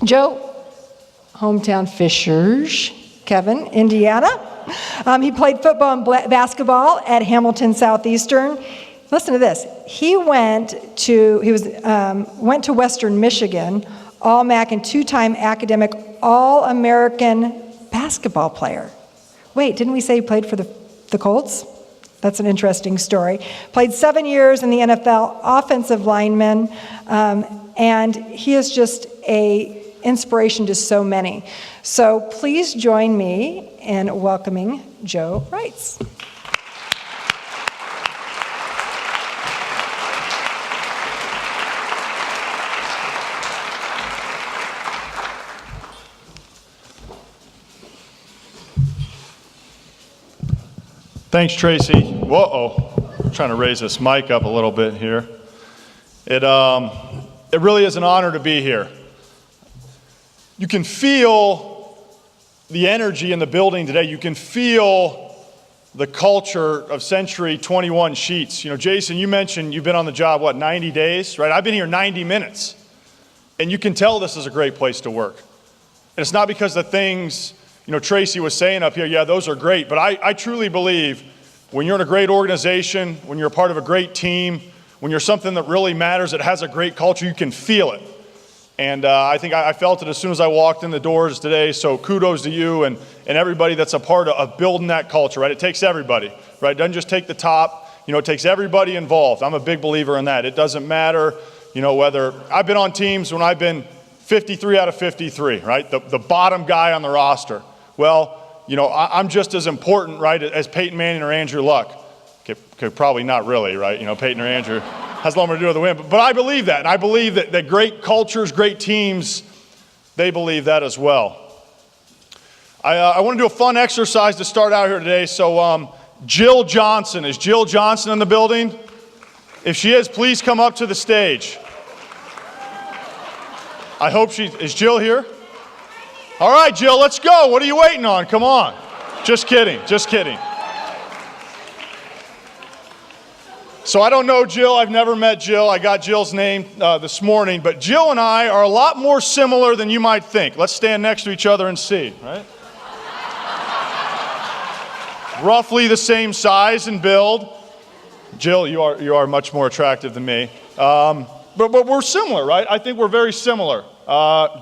Joe, hometown Fishers, Kevin, Indiana. He played football and basketball at Hamilton Southeastern. Listen to this. He went to Western Michigan, All-MAC and two-time academic All-American basketball player. Wait, didn't we say he played for the Colts? That's an interesting story. Played 7 years in the NFL, offensive lineman, and he is just an inspiration to so many. So please join me in welcoming Joe Reitz. Thanks, Tracy. Whoa-oh. I'm trying to raise this mic up a little bit here. It really is an honor to be here. You can feel the energy in the building today. You can feel the culture of Century 21 Scheetz. You know, Jason, you mentioned you've been on the job, 90 days, right? I've been here 90 minutes. And you can tell this is a great place to work. And it's not because the things Tracy was saying up here, yeah, those are great, but I truly believe when you're in a great organization, when you're a part of a great team, when you're something that really matters, that has a great culture, you can feel it. And I think I felt it as soon as I walked in the doors today, so kudos to you and everybody that's a part of building that culture, right? It takes everybody, right? It doesn't just take the top, it takes everybody involved. I'm a big believer in that. It doesn't matter, whether I've been on teams when I've been 53 out of 53, right? The bottom guy on the roster. Well, I'm just as important, right, as Peyton Manning or Andrew Luck. Okay, probably not really, right? Peyton or Andrew has a lot more to do with the win. But I believe that. And I believe that great cultures, great teams, they believe that as well. I want to do a fun exercise to start out here today. So Jill Johnson. Is Jill Johnson in the building? If she is, please come up to the stage. I hope is Jill here? All right, Jill, let's go. What are you waiting on? Come on. Just kidding. So I don't know Jill. I've never met Jill. I got Jill's name this morning. But Jill and I are a lot more similar than you might think. Let's stand next to each other and see, right? Roughly the same size and build. Jill, you are much more attractive than me. But we're similar, right? I think we're very similar.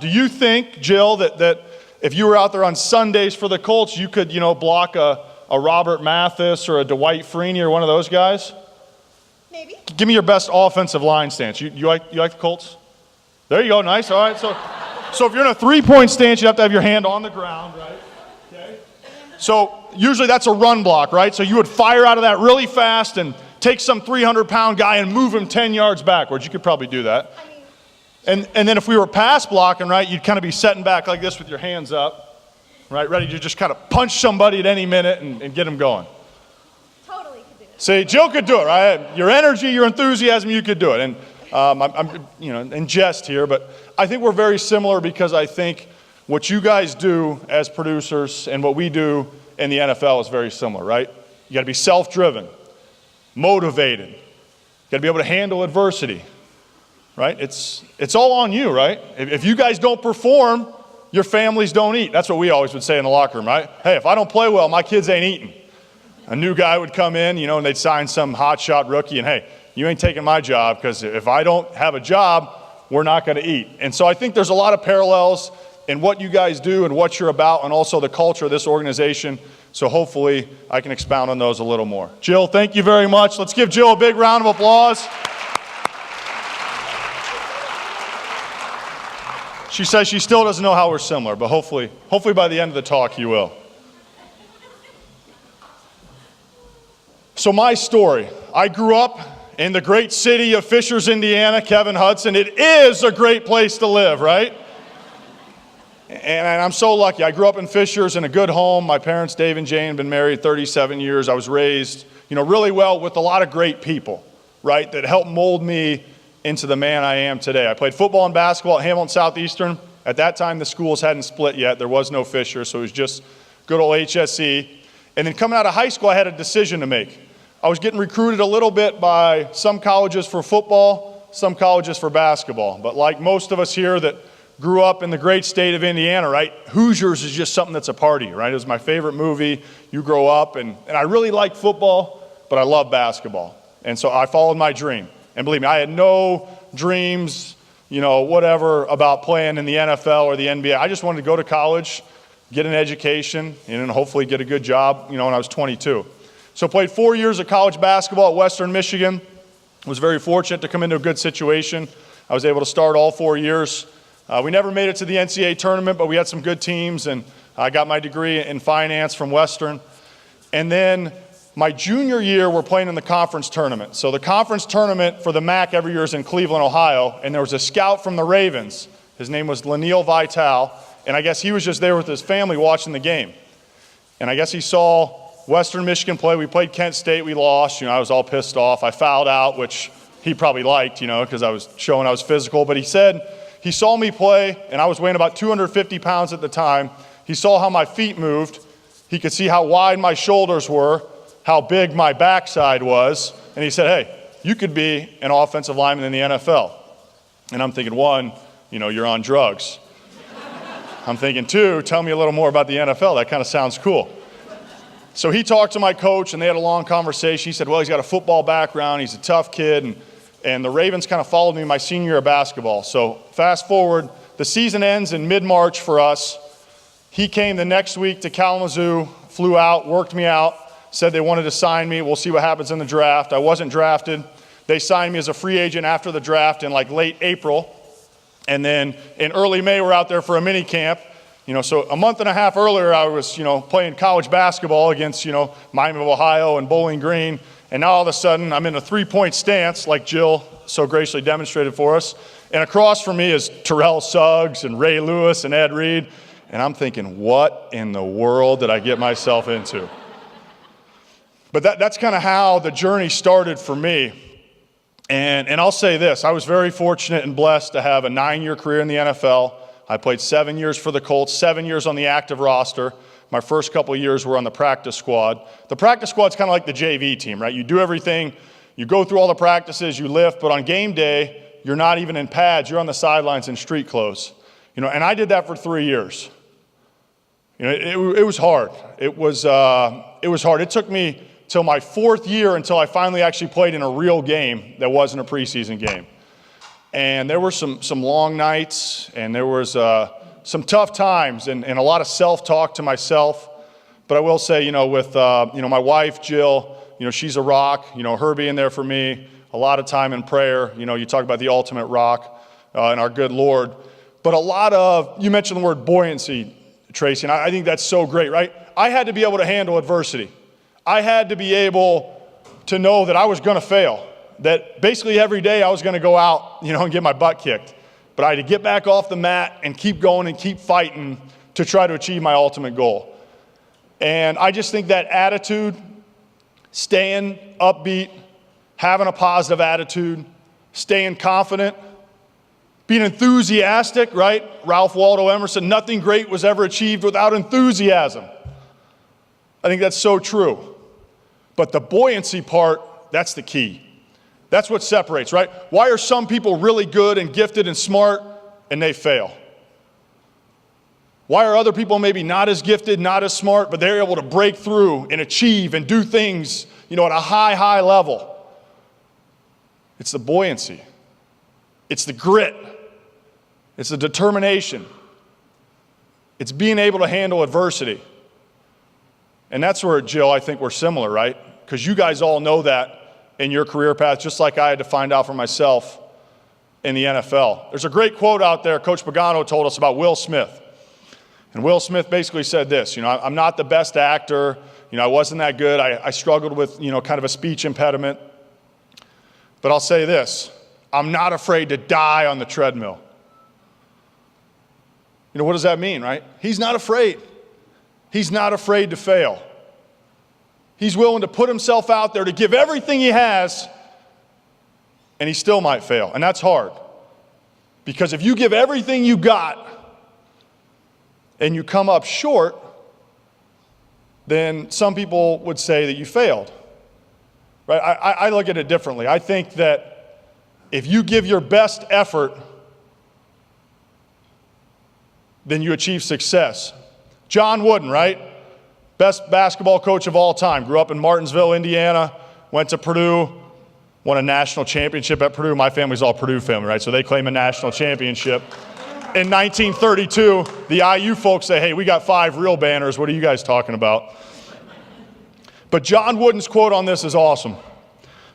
Do you think, Jill, that if you were out there on Sundays for the Colts, you could, block a Robert Mathis or a Dwight Freeney or one of those guys? Maybe. Give me your best offensive line stance. You like the Colts? There you go. Nice. All right. So if you're in a three-point stance, you have to have your hand on the ground, right? Okay. So usually that's a run block, right? So you would fire out of that really fast and take some 300-pound guy and move him 10 yards backwards. You could probably do that. And then if we were pass blocking, right, you'd kind of be setting back like this with your hands up, right, ready to just kind of punch somebody at any minute and get them going. Totally could do it. See, Jill could do it, right? Your energy, your enthusiasm, you could do it. And I'm in jest here, but I think we're very similar because I think what you guys do as producers and what we do in the NFL is very similar, right? You got to be self-driven, motivated. You got to be able to handle adversity. Right? It's all on you, right? If you guys don't perform, your families don't eat. That's what we always would say in the locker room, right? Hey, if I don't play well, my kids ain't eating. A new guy would come in, and they'd sign some hotshot rookie, and hey, you ain't taking my job because if I don't have a job, we're not going to eat. And so I think there's a lot of parallels in what you guys do and what you're about and also the culture of this organization. So hopefully I can expound on those a little more. Jill, thank you very much. Let's give Jill a big round of applause. She says she still doesn't know how we're similar, but hopefully by the end of the talk you will. So my story, I grew up in the great city of Fishers, Indiana, Kevin Hudson. It is a great place to live, right? And I'm so lucky. I grew up in Fishers in a good home. My parents, Dave and Jane, have been married 37 years. I was raised, really well with a lot of great people, right, that helped mold me into the man I am today. I played football and basketball at Hamilton Southeastern. At that time, the schools hadn't split yet. There was no Fisher, so it was just good old HSE. And then coming out of high school, I had a decision to make. I was getting recruited a little bit by some colleges for football, some colleges for basketball. But like most of us here that grew up in the great state of Indiana, right? Hoosiers is just something that's a party, right? It was my favorite movie. You grow up, and I really like football, but I love basketball. And so I followed my dream. And believe me, I had no dreams, whatever, about playing in the NFL or the NBA. I just wanted to go to college, get an education, and then hopefully get a good job, when I was 22. So I played 4 years of college basketball at Western Michigan. Was very fortunate to come into a good situation. I was able to start all 4 years. We never made it to the NCAA tournament, but we had some good teams, and I got my degree in finance from Western. And then my junior year, we're playing in the conference tournament. So the conference tournament for the MAC every year is in Cleveland, Ohio, and there was a scout from the Ravens. His name was Lanil Vital, and I guess he was just there with his family watching the game. And I guess he saw Western Michigan play. We played Kent State. We lost. I was all pissed off. I fouled out, which he probably liked, because I was showing I was physical. But he said he saw me play, and I was weighing about 250 pounds at the time. He saw how my feet moved. He could see how wide my shoulders were, how big my backside was. And he said, hey, you could be an offensive lineman in the NFL. And I'm thinking, one, you're on drugs. I'm thinking, two, tell me a little more about the NFL. That kind of sounds cool. So he talked to my coach, and they had a long conversation. He said, well, he's got a football background. He's a tough kid. And the Ravens kind of followed me my senior year of basketball. So fast forward, the season ends in mid-March for us. He came the next week to Kalamazoo, flew out, worked me out, said they wanted to sign me. We'll see what happens in the draft. I wasn't drafted. They signed me as a free agent after the draft in late April. And then in early May, we're out there for a mini camp. So a month and a half earlier, I was, playing college basketball against, Miami of Ohio and Bowling Green. And now all of a sudden, I'm in a three-point stance like Jill so graciously demonstrated for us. And across from me is Terrell Suggs and Ray Lewis and Ed Reed. And I'm thinking, what in the world did I get myself into? But that's kind of how the journey started for me. And I'll say this, I was very fortunate and blessed to have a 9-year career in the NFL. I played 7 years for the Colts, 7 years on the active roster. My first couple of years were on the practice squad. The practice squad's kind of like the JV team, right? You do everything, you go through all the practices, you lift, but on game day, you're not even in pads, you're on the sidelines in street clothes. And I did that for 3 years. It was hard. It was hard. It took me till my 4th year until I finally actually played in a real game that wasn't a preseason game. And there were some long nights, and there was some tough times, and a lot of self-talk to myself. But I will say, with my wife, Jill, she's a rock. Her being there for me, a lot of time in prayer. You talk about the ultimate rock and our good Lord. But you mentioned the word buoyancy, Tracy, and I think that's so great, right? I had to be able to handle adversity. I had to be able to know that I was going to fail. That basically every day I was going to go out, and get my butt kicked. But I had to get back off the mat and keep going and keep fighting to try to achieve my ultimate goal. And I just think that attitude, staying upbeat, having a positive attitude, staying confident, being enthusiastic, right? Ralph Waldo Emerson, nothing great was ever achieved without enthusiasm. I think that's so true. But the buoyancy part, that's the key. That's what separates, right? Why are some people really good and gifted and smart and they fail? Why are other people maybe not as gifted, not as smart, but they're able to break through and achieve and do things, at a high level? It's the buoyancy. It's the grit. It's the determination. It's being able to handle adversity. And that's where, Jill, I think we're similar, right? Because you guys all know that in your career path, just like I had to find out for myself in the NFL. There's a great quote out there Coach Pagano told us about Will Smith. And Will Smith basically said this, I'm not the best actor, I wasn't that good, I struggled with, kind of a speech impediment. But I'll say this, I'm not afraid to die on the treadmill. What does that mean, right? He's not afraid. He's not afraid to fail. He's willing to put himself out there to give everything he has, and he still might fail. And that's hard. Because if you give everything you got and you come up short, then some people would say that you failed. Right? I look at it differently. I think that if you give your best effort then you achieve success. John Wooden, right? Best basketball coach of all time. Grew up in Martinsville, Indiana, went to Purdue, won a national championship at Purdue. My family's all Purdue family, right? So they claim a national championship. In 1932, the IU folks say, hey, we got 5 real banners. What are you guys talking about? But John Wooden's quote on this is awesome.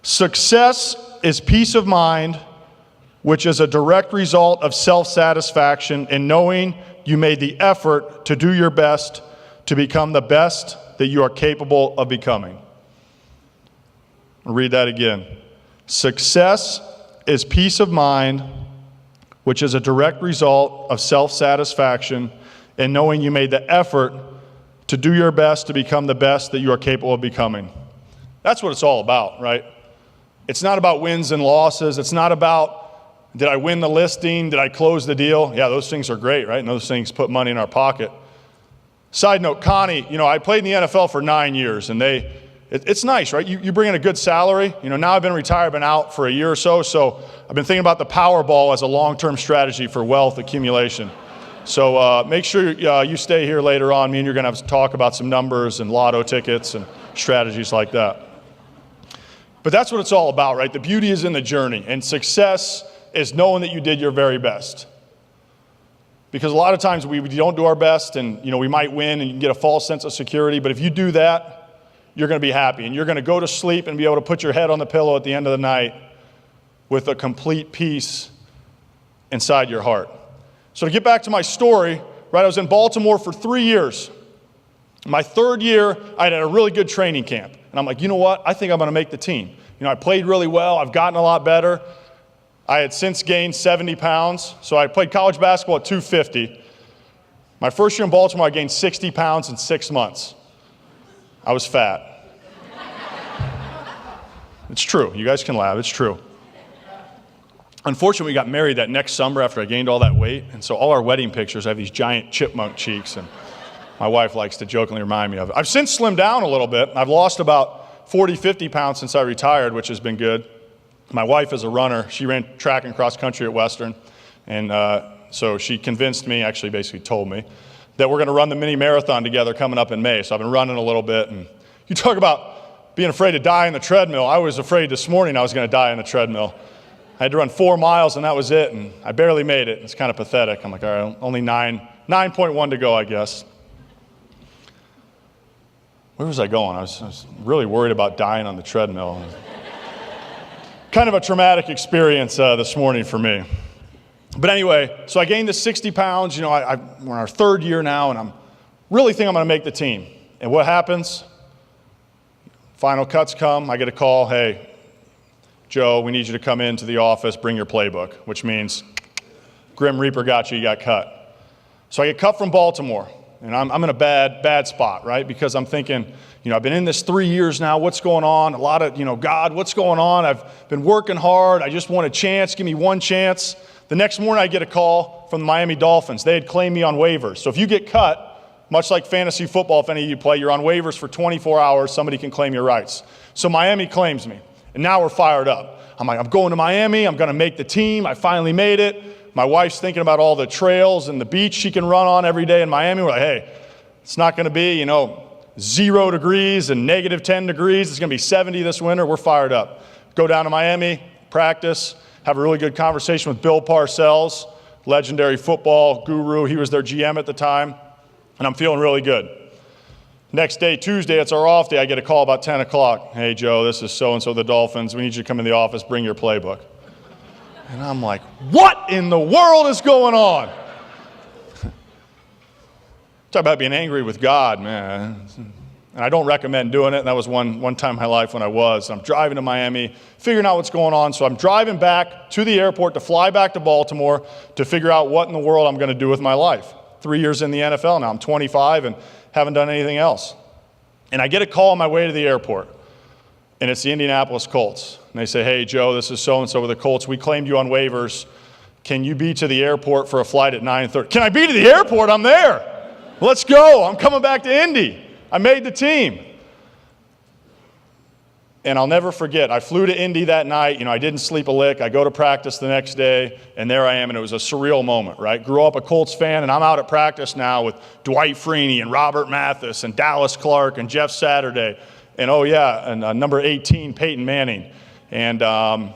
Success is peace of mind, which is a direct result of self-satisfaction in knowing you made the effort to do your best to become the best that you are capable of becoming. I'll read that again. Success is peace of mind, which is a direct result of self-satisfaction in knowing you made the effort to do your best to become the best that you are capable of becoming. That's what it's all about, right? It's not about wins and losses. It's not about, did I win the listing? Did I close the deal? Yeah, those things are great, right? And those things put money in our pocket. Side note, Connie, I played in the NFL for 9 years, and it's nice, right? You bring in a good salary. Now I've been retired, been out for a year or so I've been thinking about the Powerball as a long-term strategy for wealth accumulation. So make sure you stay here later on. Me and you're going to have to talk about some numbers and lotto tickets and strategies like that. But that's what it's all about, right? The beauty is in the journey, and success is knowing that you did your very best. Because a lot of times we don't do our best, and we might win and you can get a false sense of security, but if you do that, you're going to be happy, and you're going to go to sleep and be able to put your head on the pillow at the end of the night with a complete peace inside your heart. So to get back to my story, right, I was in Baltimore for 3 years. My 3rd year, I had a really good training camp. And I'm like, you know what? I think I'm going to make the team. I played really well. I've gotten a lot better. I had since gained 70 pounds. So I played college basketball at 250. My first year in Baltimore, I gained 60 pounds in 6 months. I was fat. It's true. You guys can laugh. It's true. Unfortunately, we got married that next summer after I gained all that weight. And so all our wedding pictures, I have these giant chipmunk cheeks. And my wife likes to jokingly remind me of it. I've since slimmed down a little bit. I've lost about 40, 50 pounds since I retired, which has been good. My wife is a runner. She ran track and cross country at Western. And so she convinced me, actually basically told me, that we're going to run the mini marathon together coming up in May. So I've been running a little bit. And you talk about being afraid to die in the treadmill. I was afraid this morning I was going to die in the treadmill. I had to run 4 miles, and that was it. And I barely made it. It's kind of pathetic. I'm like, all right, only 9.1 to go, I guess. Where was I going? I was really worried about dying on the treadmill. Kind of a traumatic experience this morning for me. But anyway, so I gained the 60 pounds. We're in our 3rd year now, and I'm really think I'm going to make the team. And what happens? Final cuts come. I get a call, hey, Joe, we need you to come into the office, bring your playbook, which means Grim Reaper got you, you got cut. So I get cut from Baltimore. And I'm in a bad spot, right? Because I'm thinking, I've been in this 3 years now. What's going on? A lot of, God, what's going on? I've been working hard. I just want a chance. Give me one chance. The next morning I get a call from the Miami Dolphins. They had claimed me on waivers. So if you get cut, much like fantasy football, if any of you play, you're on waivers for 24 hours. Somebody can claim your rights. So Miami claims me. And now we're fired up. I'm like, I'm going to Miami. I'm going to make the team. I finally made it. My wife's thinking about all the trails and the beach she can run on every day in Miami. We're like, hey, it's not going to be, 0 degrees and negative 10 degrees. It's going to be 70 this winter. We're fired up. Go down to Miami, practice, have a really good conversation with Bill Parcells, legendary football guru. He was their GM at the time, and I'm feeling really good. Next day, Tuesday, it's our off day. I get a call about 10 o'clock. Hey, Joe, this is so-and-so, the Dolphins. We need you to come in the office, bring your playbook. And I'm like, what in the world is going on? Talk about being angry with God, man. And I don't recommend doing it. And that was one time in my life when I was. I'm driving to Miami, figuring out what's going on. So I'm driving back to the airport to fly back to Baltimore to figure out what in the world I'm going to do with my life. 3 years in the NFL now. I'm 25 and haven't done anything else. And I get a call on my way to the airport. And it's the Indianapolis Colts. And they say, hey, Joe, this is so-and-so with the Colts. We claimed you on waivers. Can you be to the airport for a flight at 9:30? Can I be to the airport? I'm there. Let's go. I'm coming back to Indy. I made the team. And I'll never forget, I flew to Indy that night. I didn't sleep a lick. I go to practice the next day, and there I am, and it was a surreal moment, right? Grew up a Colts fan, and I'm out at practice now with Dwight Freeney and Robert Mathis and Dallas Clark and Jeff Saturday. And number 18, Peyton Manning. And, I'm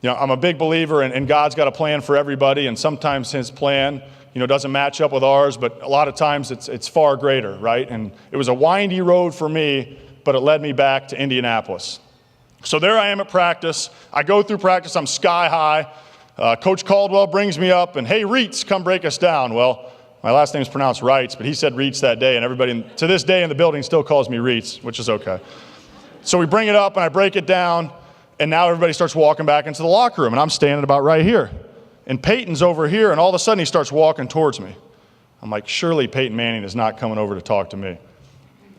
a big believer in God's got a plan for everybody, and sometimes his plan, doesn't match up with ours, but a lot of times it's far greater, right? And it was a windy road for me, but it led me back to Indianapolis. So there I am at practice. I go through practice. I'm sky high. Coach Caldwell brings me up, and, hey, Reitz, come break us down. Well, my last name is pronounced Reitz, but he said Reitz that day, and everybody to this day in the building still calls me Reitz, which is okay. So we bring it up, and I break it down, and now everybody starts walking back into the locker room, and I'm standing about right here. And Peyton's over here, and all of a sudden he starts walking towards me. I'm like, surely Peyton Manning is not coming over to talk to me.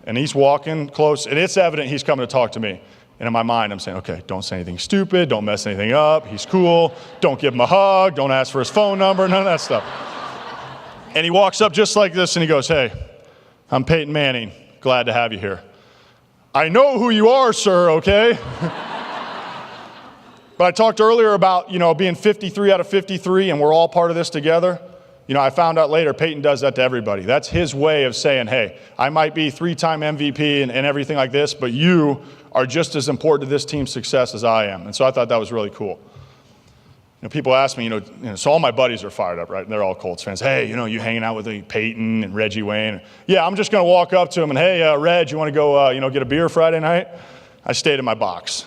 And he's walking close, and it's evident he's coming to talk to me. And in my mind, I'm saying, okay, don't say anything stupid, don't mess anything up, he's cool, don't give him a hug, don't ask for his phone number, none of that stuff. And he walks up just like this, and he goes, hey, I'm Peyton Manning, glad to have you here. I know who you are, sir, okay? But I talked earlier about, being 53 out of 53, and we're all part of this together. I found out later Peyton does that to everybody. That's his way of saying, hey, I might be 3-time MVP and everything like this, but you are just as important to this team's success as I am. And so I thought that was really cool. People ask me, so all my buddies are fired up, right? And they're all Colts fans. Hey, you hanging out with Peyton and Reggie Wayne. Yeah, I'm just going to walk up to him and, hey, Reg, you want to go, get a beer Friday night? I stayed in my box.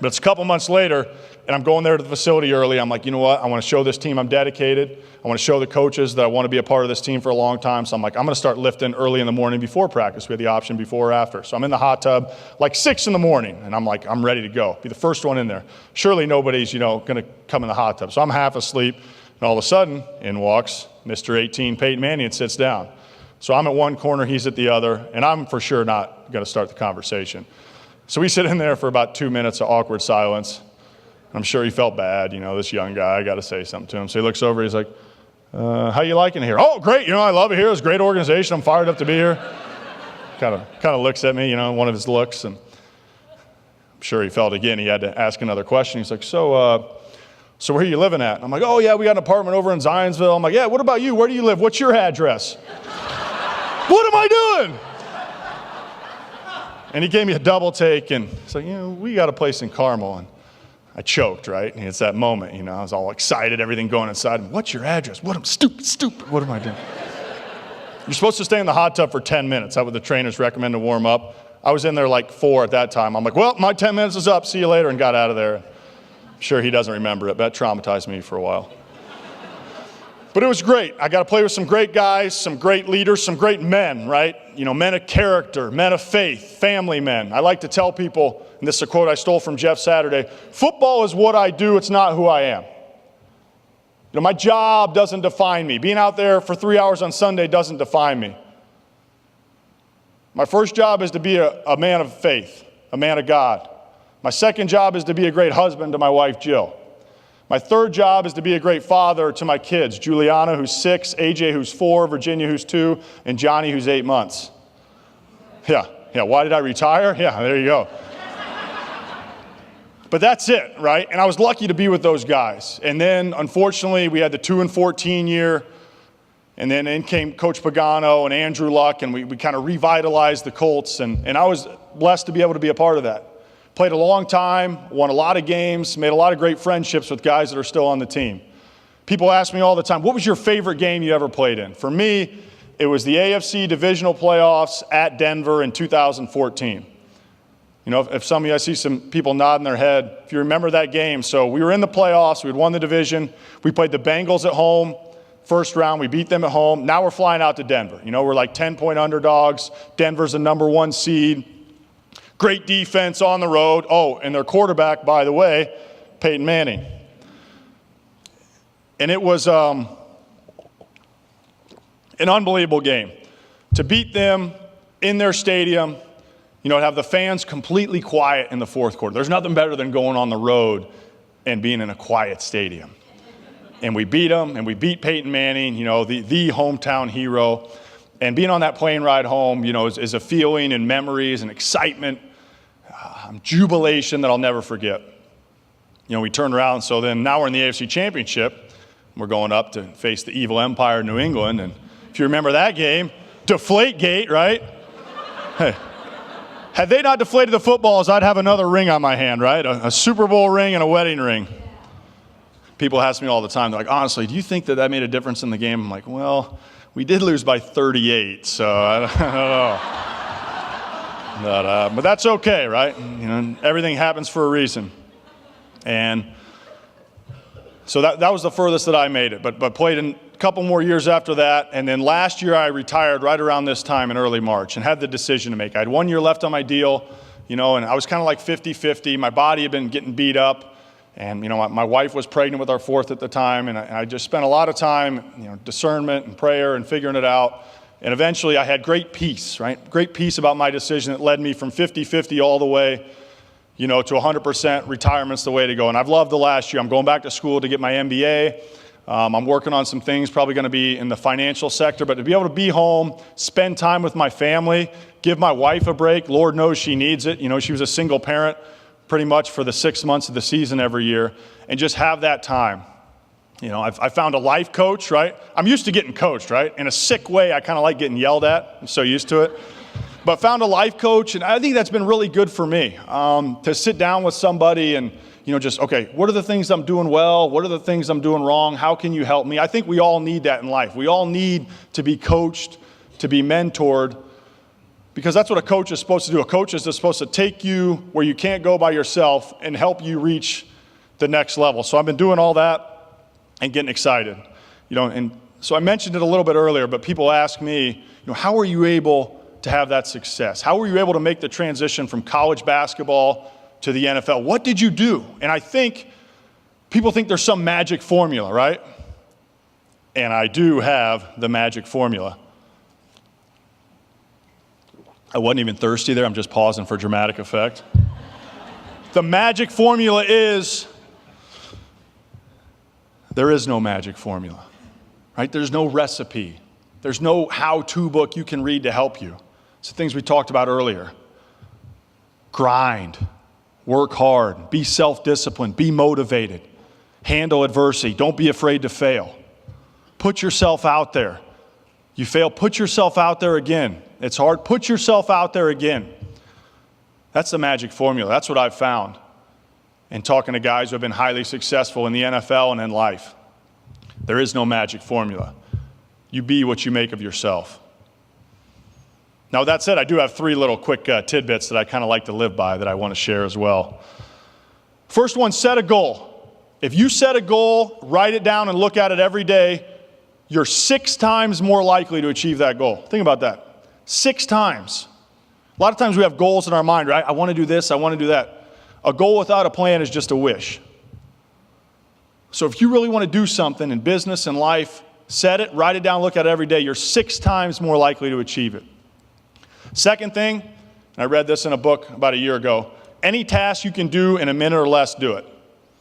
But it's a couple months later, and I'm going there to the facility early. I'm like, you know what? I want to show this team I'm dedicated. I want to show the coaches that I want to be a part of this team for a long time. So I'm like, I'm going to start lifting early in the morning before practice. We had the option before or after. So I'm in the hot tub like 6 in the morning, and I'm like, I'm ready to go. Be the first one in there. Surely nobody's, going to come in the hot tub. So I'm half asleep, and all of a sudden, in walks Mr. 18, Peyton Manning, and sits down. So I'm at one corner, he's at the other, and I'm for sure not going to start the conversation. So we sit in there for about 2 minutes of awkward silence. I'm sure he felt bad, this young guy, I got to say something to him. So he looks over, he's like, how you liking it here? Oh, great, I love it here. It's a great organization. I'm fired up to be here. Kind of looks at me, one of his looks, and I'm sure he felt again he had to ask another question. He's like, so where are you living at? And I'm like, oh, yeah, we got an apartment over in Zionsville. I'm like, yeah, what about you? Where do you live? What's your address? What am I doing? And he gave me a double take, and he's like, we got a place in Carmel. And I choked, right? And it's that moment, I was all excited, everything going inside. What's your address? What am stupid. What am I doing? You're supposed to stay in the hot tub for 10 minutes. That's what the trainers recommend to warm up. I was in there like 4 at that time. I'm like, well, my 10 minutes is up. See you later, and got out of there. I'm sure he doesn't remember it, but that traumatized me for a while. But it was great. I got to play with some great guys, some great leaders, some great men, right? Men of character, men of faith, family men. I like to tell people, and this is a quote I stole from Jeff Saturday, football is what I do, it's not who I am. My job doesn't define me. Being out there for 3 hours on Sunday doesn't define me. My first job is to be a man of faith, a man of God. My second job is to be a great husband to my wife, Jill. My third job is to be a great father to my kids, Juliana, who's 6, AJ, who's 4, Virginia, who's 2, and Johnny, who's 8 months. Yeah, why did I retire? Yeah, there you go. But that's it, right? And I was lucky to be with those guys. And then, unfortunately, we had the 2-14 year, and then in came Coach Pagano and Andrew Luck, and we kind of revitalized the Colts, and I was blessed to be able to be a part of that. Played a long time, won a lot of games, made a lot of great friendships with guys that are still on the team. People ask me all the time, what was your favorite game you ever played in? For me, it was the AFC divisional playoffs at Denver in 2014. If some of you, I see some people nodding their head, if you remember that game. So we were in the playoffs, we'd won the division. We played the Bengals at home, first round, we beat them at home. Now we're flying out to Denver. We're like 10-point underdogs. Denver's the number 1 seed. Great defense on the road. Oh, and their quarterback, by the way, Peyton Manning. And it was an unbelievable game. To beat them in their stadium, have the fans completely quiet in the fourth quarter. There's nothing better than going on the road and being in a quiet stadium. And we beat them, and we beat Peyton Manning, the hometown hero. And being on that plane ride home, is a feeling and memories and excitement jubilation that I'll never forget. You know, we turned around, so then now we're in the AFC Championship. We're going up to face the evil empire of New England, and if you remember that game, Deflategate, right? Hey, had they not deflated the footballs, I'd have another ring on my hand, right? A Super Bowl ring and a wedding ring. People ask me all the time, they're like, honestly, do you think that made a difference in the game? I'm like, well, we did lose by 38, so I don't know. But that's okay, right? You know, everything happens for a reason. And so that was the furthest that I made it, but played in a couple more years after that. And then last year I retired right around this time in early March and had the decision to make. I had 1 year left on my deal, you know, and I was kind of like 50-50. My body had been getting beat up, and, you know, my wife was pregnant with our fourth at the time, and I just spent a lot of time, you know, discernment and prayer and figuring it out. And eventually I had great peace, right? Great peace about my decision that led me from 50-50 all the way, you know, to 100% retirement's the way to go. And I've loved the last year. I'm going back to school to get my MBA. I'm working on some things, probably going to be in the financial sector, but to be able to be home, spend time with my family, give my wife a break. Lord knows she needs it. You know, she was a single parent pretty much for the 6 months of the season every year, and just have that time. You know, I found a life coach, right? I'm used to getting coached, right? In a sick way, I kind of like getting yelled at. I'm so used to it. But found a life coach, and I think that's been really good for me, to sit down with somebody and, you know, just, okay, what are the things I'm doing well? What are the things I'm doing wrong? How can you help me? I think we all need that in life. We all need to be coached, to be mentored, because that's what a coach is supposed to do. A coach is supposed to take you where you can't go by yourself and help you reach the next level. So I've been doing all that and getting excited. You know, and so I mentioned it a little bit earlier, but people ask me, you know, how are you able to have that success? How were you able to make the transition from college basketball to the NFL? What did you do? And I think people think there's some magic formula, right? And I do have the magic formula. I wasn't even thirsty there. I'm just pausing for dramatic effect. The magic formula is, there is no magic formula, right? There's no recipe. There's no how-to book you can read to help you. It's the things we talked about earlier. Grind, work hard, be self-disciplined, be motivated, handle adversity, don't be afraid to fail. Put yourself out there. You fail, put yourself out there again. It's hard, put yourself out there again. That's the magic formula. That's what I've found in talking to guys who have been highly successful in the NFL and in life. There is no magic formula. You be what you make of yourself. Now, with that said, I do have 3 little quick tidbits that I kind of like to live by that I want to share as well. First one, set a goal. If you set a goal, write it down and look at it every day, you're 6 times more likely to achieve that goal. Think about that. 6 times. A lot of times we have goals in our mind, right? I want to do this, I want to do that. A goal without a plan is just a wish. So if you really want to do something in business and life, set it, write it down, look at it every day. You're 6 times more likely to achieve it. Second thing, and I read this in a book about a year ago, any task you can do in a minute or less, do it.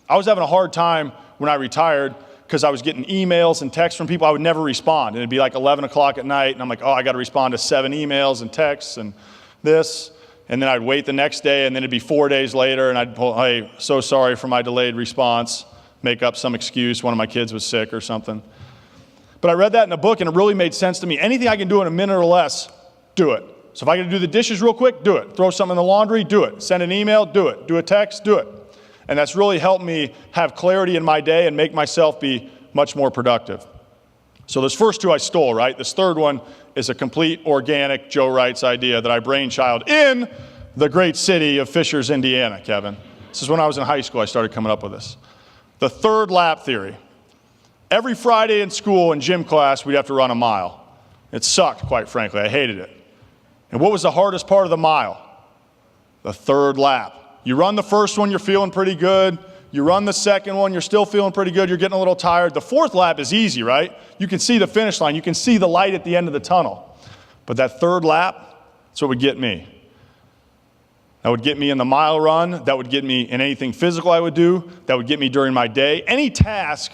I was having a hard time when I retired because I was getting emails and texts from people I would never respond. And it'd be like 11 o'clock at night, and I'm like, oh, I got to respond to 7 emails and texts and this. And then I'd wait the next day, and then it'd be 4 days later, and I'd pull, hey, so sorry for my delayed response, make up some excuse, one of my kids was sick or something. But I read that in a book, and it really made sense to me. Anything I can do in a minute or less, do it. So if I got to do the dishes real quick, do it. Throw something in the laundry, do it. Send an email, do it. Do a text, do it. And that's really helped me have clarity in my day and make myself be much more productive. So those first 2 I stole, right? This third one is a complete organic Joe Reitz idea that I brainchild in the great city of Fishers, Indiana, Kevin. This is when I was in high school I started coming up with this. The 3rd lap theory. Every Friday in school in gym class, we'd have to run a mile. It sucked, quite frankly. I hated it. And what was the hardest part of the mile? The 3rd lap. You run the first one, you're feeling pretty good. You run the second one, you're still feeling pretty good. You're getting a little tired. The 4th lap is easy, right? You can see the finish line. You can see the light at the end of the tunnel. But that 3rd lap, that's what would get me. That would get me in the mile run. That would get me in anything physical I would do. That would get me during my day. Any task,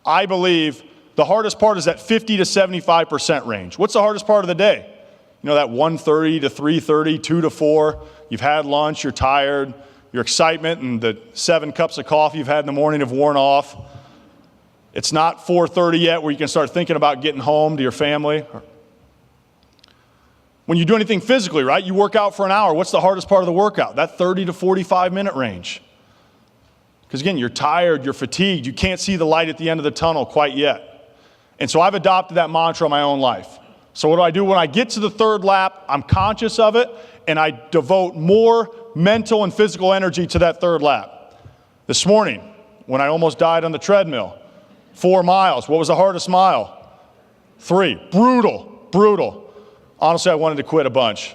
I believe, the hardest part is that 50 to 75% range. What's the hardest part of the day? You know, that 1:30 to 3:30, 2 to 4. you've had lunch, you're tired, your excitement and the 7 cups of coffee you've had in the morning have worn off. It's not 4:30 yet where you can start thinking about getting home to your family. When you do anything physically, right? You work out for an hour. What's the hardest part of the workout? That 30 to 45 minute range. Because again, you're tired, you're fatigued, you can't see the light at the end of the tunnel quite yet. And so I've adopted that mantra in my own life. So what do? When I get to the 3rd lap, I'm conscious of it, and I devote more mental and physical energy to that 3rd lap. This morning, when I almost died on the treadmill, 4 miles. What was the hardest mile? 3. Brutal. Honestly, I wanted to quit a bunch.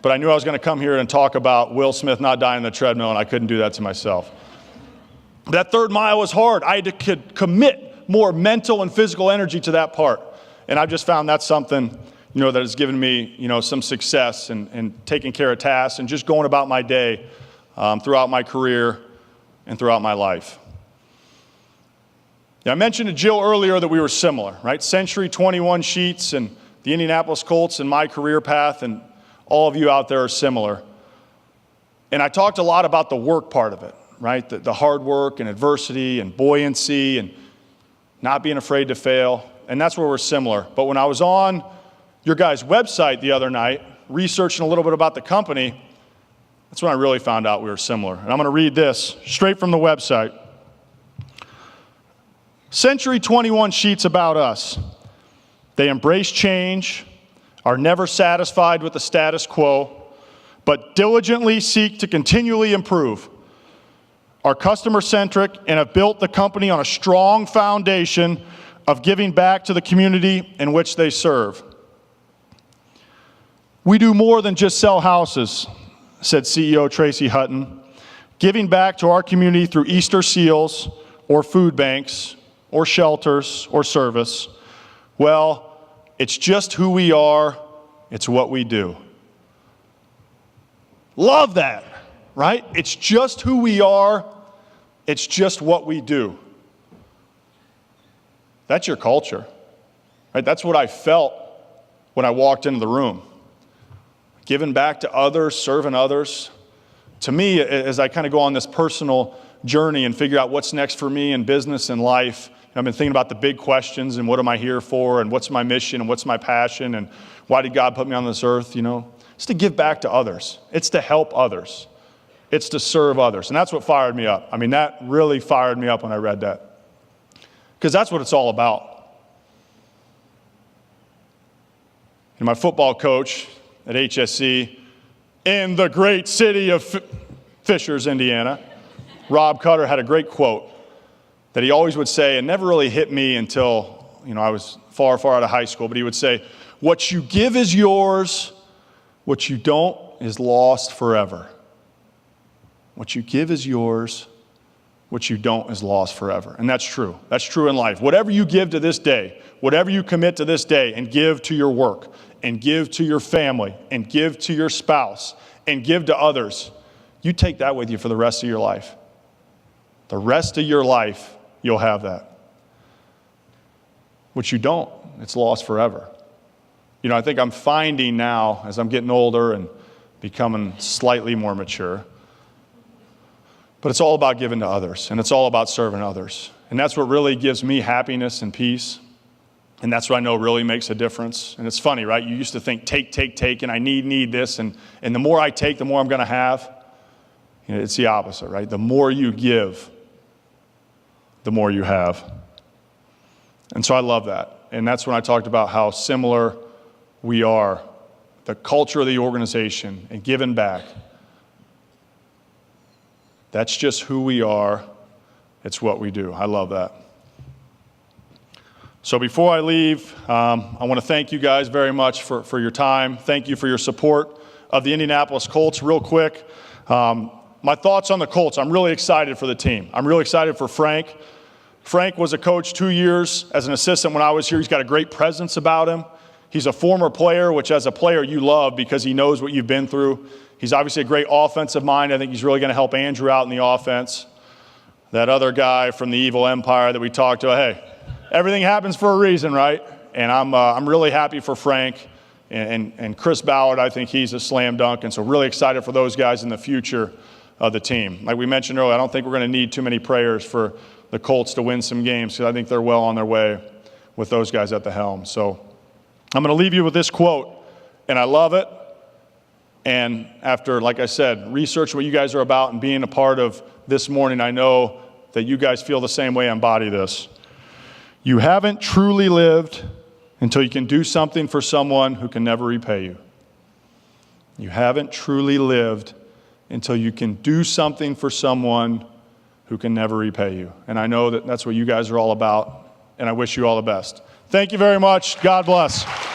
But I knew I was going to come here and talk about Will Smith not dying on the treadmill, and I couldn't do that to myself. That 3rd mile was hard. I had to commit more mental and physical energy to that part. And I've just found that's something, that has given me, some success and taking care of tasks and just going about my day throughout my career and throughout my life. I mentioned to Jill earlier that we were similar, right? Century 21 Scheetz and the Indianapolis Colts and my career path, and all of you out there are similar. And I talked a lot about the work part of it, right? The hard work and adversity and buoyancy and not being afraid to fail. And that's where we're similar. But when I was on your guys' website the other night, researching a little bit about the company, that's when I really found out we were similar. And I'm going to read this straight from the website. Century 21 Scheetz about us. They embrace change, are never satisfied with the status quo, but diligently seek to continually improve, are customer-centric, and have built the company on a strong foundation of giving back to the community in which they serve. We do more than just sell houses, said CEO Tracy Hutton, giving back to our community through Easter seals or food banks or shelters or service. Well, it's just who we are. It's what we do. Love that, right? It's just who we are. It's just what we do. That's your culture, right? That's what I felt when I walked into the room. Giving back to others, serving others. To me, as I kind of go on this personal journey and figure out what's next for me in business and life, I've been thinking about the big questions and what am I here for and what's my mission and what's my passion and why did God put me on this earth, It's to give back to others. It's to help others. It's to serve others. And that's what fired me up. That really fired me up when I read that. Because that's what it's all about. My football coach at HSC in the great city of Fishers, Indiana, Rob Cutter, had a great quote that he always would say, and never really hit me until, I was far, far out of high school, but he would say, what you give is yours, what you don't is lost forever. What you give is yours, what you don't is lost forever. And that's true. That's true in life. Whatever you give to this day, whatever you commit to this day and give to your work and give to your family and give to your spouse and give to others, you take that with you for the rest of your life. The rest of your life, you'll have that. What you don't, it's lost forever. I think I'm finding now, as I'm getting older and becoming slightly more mature, but it's all about giving to others, and it's all about serving others. And that's what really gives me happiness and peace, and that's what I know really makes a difference. And it's funny, right? You used to think, take, and I need this, and the more I take, the more I'm going to have. It's the opposite, right? The more you give, the more you have. And so I love that. And that's when I talked about how similar we are, the culture of the organization and giving back. That's just who we are. It's what we do. I love that. So before I leave, I want to thank you guys very much for your time. Thank you for your support of the Indianapolis Colts. Real quick, my thoughts on the Colts. I'm really excited for the team. I'm really excited for Frank. Frank was a coach 2 years as an assistant when I was here. He's got a great presence about him. He's a former player, which as a player you love because he knows what you've been through. He's obviously a great offensive mind. I think he's really going to help Andrew out in the offense. That other guy from the evil empire that we talked to, hey, everything happens for a reason, right? And I'm really happy for Frank And Chris Ballard, I think he's a slam dunk. And so really excited for those guys in the future of the team. Like we mentioned earlier, I don't think we're going to need too many prayers for the Colts to win some games, because I think they're well on their way with those guys at the helm. So I'm going to leave you with this quote, and I love it. And after, like I said, research what you guys are about and being a part of this morning, I know that you guys feel the same way. Embody this. You haven't truly lived until you can do something for someone who can never repay you. You haven't truly lived until you can do something for someone who can never repay you. And I know that that's what you guys are all about, and I wish you all the best. Thank you very much. God bless.